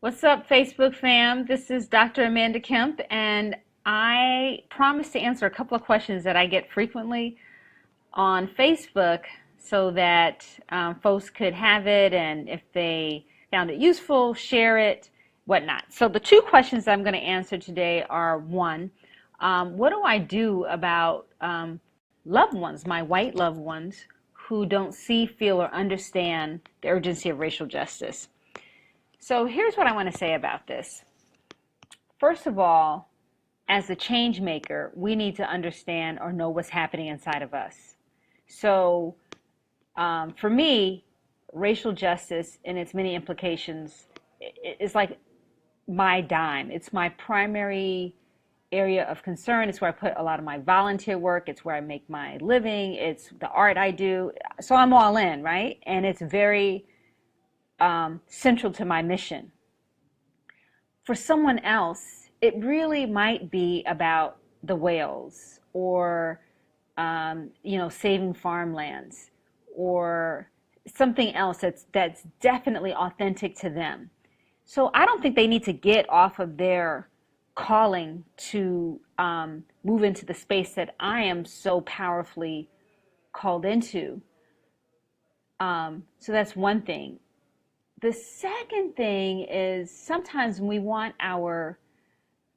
What's up, Facebook fam? This is Dr. Amanda Kemp, and I promise to answer a couple of questions that I get frequently on Facebook so that folks could have it, and if they found it useful, share it, whatnot. So the two questions I'm going to answer today are one, what do I do about loved ones, my white loved ones, who don't see, feel, or understand the urgency of racial justice? So here's what I want to say about this. First of all, as a change maker, we need to understand or know what's happening inside of us. So for me, racial justice and its many implications is like my dime. It's my primary area of concern. It's where I put a lot of my volunteer work. It's where I make my living. It's the art I do. So I'm all in, right? And it's very central to my mission. For someone else, it really might be about the whales or, saving farmlands or something else that's definitely authentic to them. So I don't think they need to get off of their calling to move into the space that I am so powerfully called into. So that's one thing. The second thing is sometimes when we want our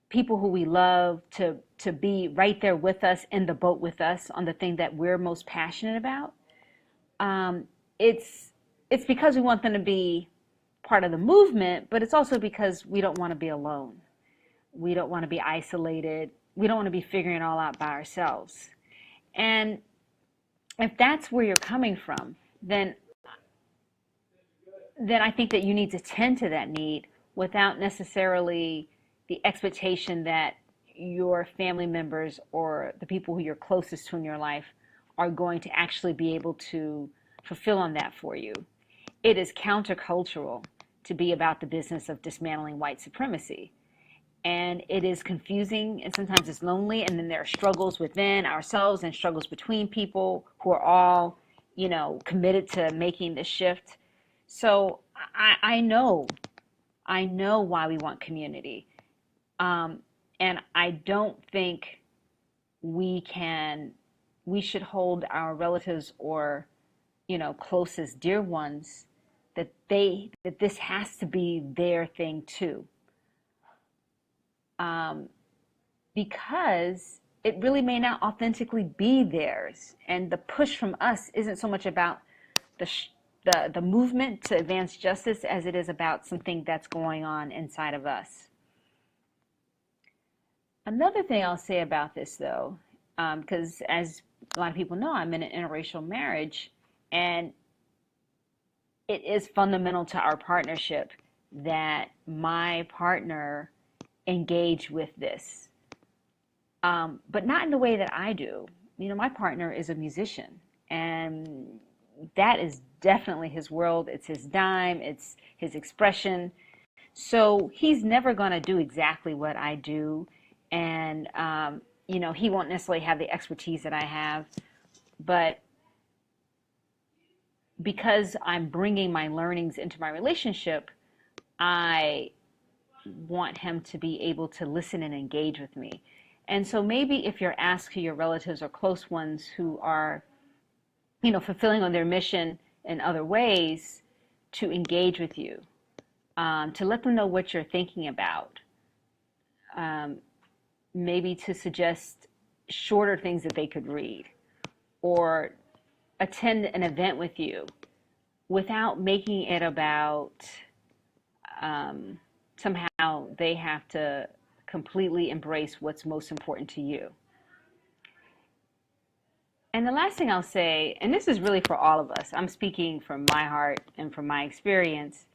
people who we love to be right there with us, in the boat with us on the thing that we're most passionate about, it's because we want them to be part of the movement, but it's also because we don't want to be alone. We don't want to be isolated. We don't want to be figuring it all out by ourselves. And if that's where you're coming from, then I think that you need to tend to that need without necessarily the expectation that your family members or the people who you're closest to in your life are going to actually be able to fulfill on that for you. It is countercultural to be about the business of dismantling white supremacy. And it is confusing, and sometimes it's lonely, and then there are struggles within ourselves and struggles between people who are all, committed to making this shift. So I know why we want community. And I don't think we should hold our relatives or, closest dear ones that this has to be their thing too. Because it really may not authentically be theirs. And the push from us isn't so much about the movement to advance justice as it is about something that's going on inside of us. Another thing I'll say about this, though, because as a lot of people know, I'm in an interracial marriage, and it is fundamental to our partnership that my partner engage with this, but not in the way that I do. My partner is a musician, and that is definitely his world. It's his dime. It's his expression. So he's never going to do exactly what I do. And, he won't necessarily have the expertise that I have. But because I'm bringing my learnings into my relationship, I want him to be able to listen and engage with me. And so maybe if you're asked who your relatives or close ones who are fulfilling on their mission in other ways, to engage with you, to let them know what you're thinking about, maybe to suggest shorter things that they could read, or attend an event with you without making it about somehow they have to completely embrace what's most important to you. And the last thing I'll say, and this is really for all of us, I'm speaking from my heart and from my experience,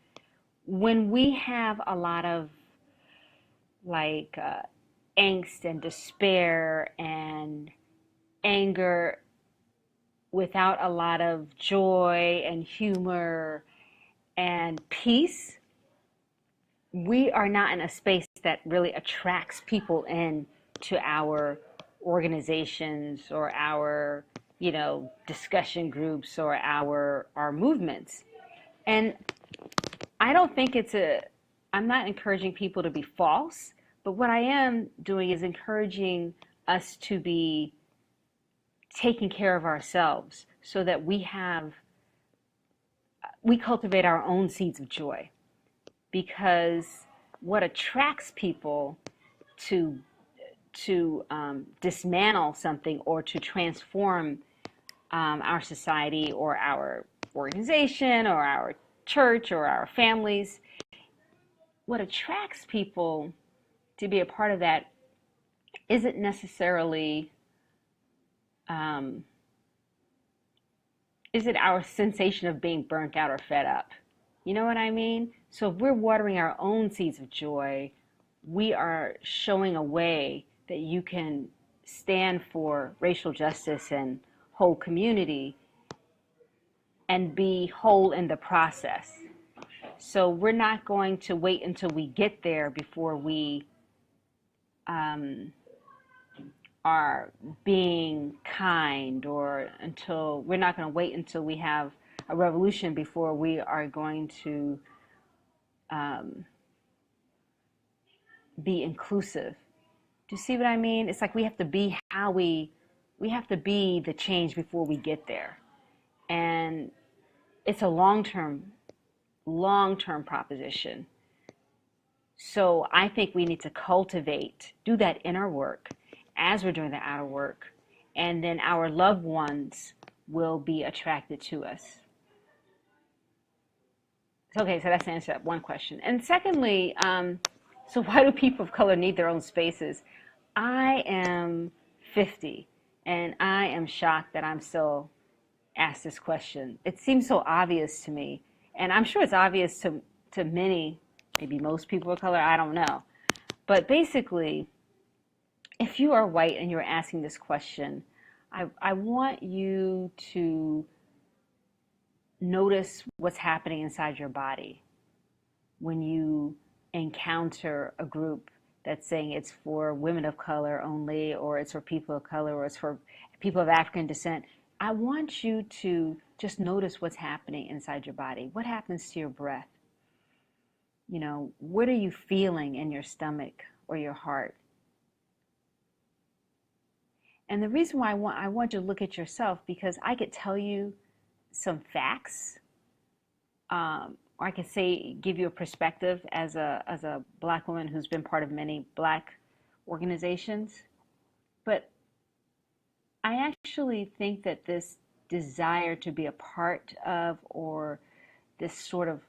when we have a lot of angst and despair and anger without a lot of joy and humor and peace, we are not in a space that really attracts people in to our organizations or our, discussion groups or our movements. And I don't think it's I'm not encouraging people to be false, but what I am doing is encouraging us to be taking care of ourselves so that we cultivate our own seeds of joy. Because what attracts people to dismantle something or to transform our society or our organization or our church or our families, what attracts people to be a part of that isn't necessarily um, is it our sensation of being burnt out or fed up? You know what I mean? So if we're watering our own seeds of joy, we are showing a way that you can stand for racial justice and whole community and be whole in the process. So we're not going to wait until we get there before we um, are being kind, or until we're not going to wait until we have a revolution before we are going to um, be inclusive. Do you see what I mean? It's like we have to be we have to be the change before we get there. And it's a long-term proposition. So I think we need to do that inner work as we're doing the outer work, and then our loved ones will be attracted to us. Okay, so that's the answer to that one question. And secondly, so why do people of color need their own spaces? I am 50, and I am shocked that I'm still asked this question. It seems so obvious to me, and I'm sure it's obvious to many, maybe most people of color, I don't know. But basically, if you are white and you're asking this question, I want you to notice what's happening inside your body when you encounter a group that's saying it's for women of color only, or it's for people of color, or it's for people of African descent. I want you to just notice what's happening inside your body. What happens to your breath? You know, what are you feeling in your stomach or your heart? And the reason why I want you to look at yourself, because I could tell you some facts, or I could say, give you a perspective as a Black woman who's been part of many Black organizations. But I actually think that this desire to be a part of, or this sort of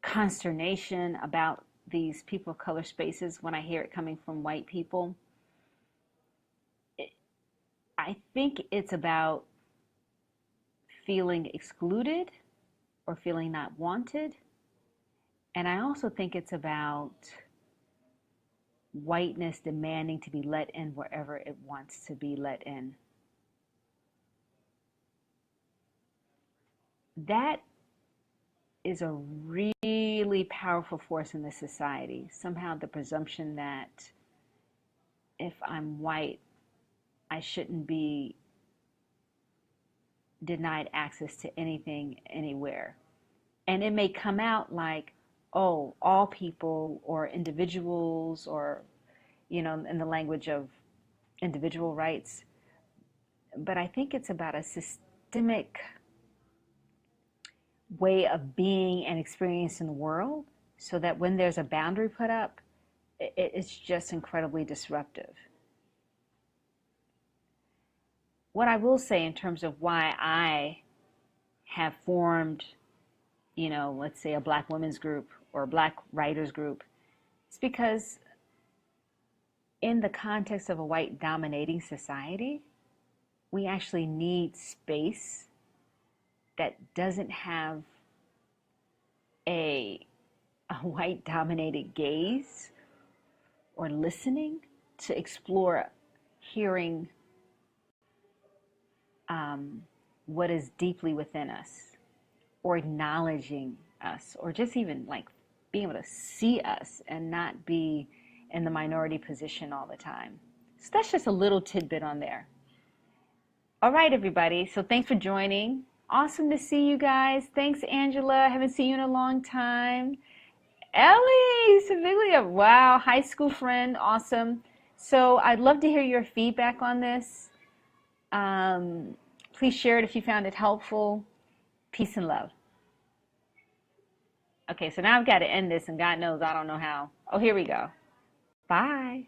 consternation about these people of color spaces, when I hear it coming from white people, I think it's about feeling excluded or feeling not wanted. And I also think it's about whiteness demanding to be let in wherever it wants to be let in. That is a really powerful force in this society. Somehow the presumption that if I'm white, I shouldn't be denied access to anything, anywhere. And it may come out like, oh, all people or individuals, or, you know, in the language of individual rights. But I think it's about a systemic way of being and experiencing the world, so that when there's a boundary put up, it's just incredibly disruptive. What I will say in terms of why I have formed, you know, let's say a Black women's group or a Black writers group, it's because in the context of a white dominating society, we actually need space that doesn't have a white dominated gaze or listening, to explore hearing what is deeply within us, or acknowledging us, or just even like being able to see us and not be in the minority position all the time. So that's just a little tidbit on there. All right, everybody. So thanks for joining. Awesome to see you guys. Thanks, Angela. I haven't seen you in a long time. Ellie Seviglia, wow, high school friend, awesome. So I'd love to hear your feedback on this. Um, Please share it if you found it helpful. Peace and love. Okay, so now I've got to end this, and God knows I don't know how. Oh, here we go. Bye.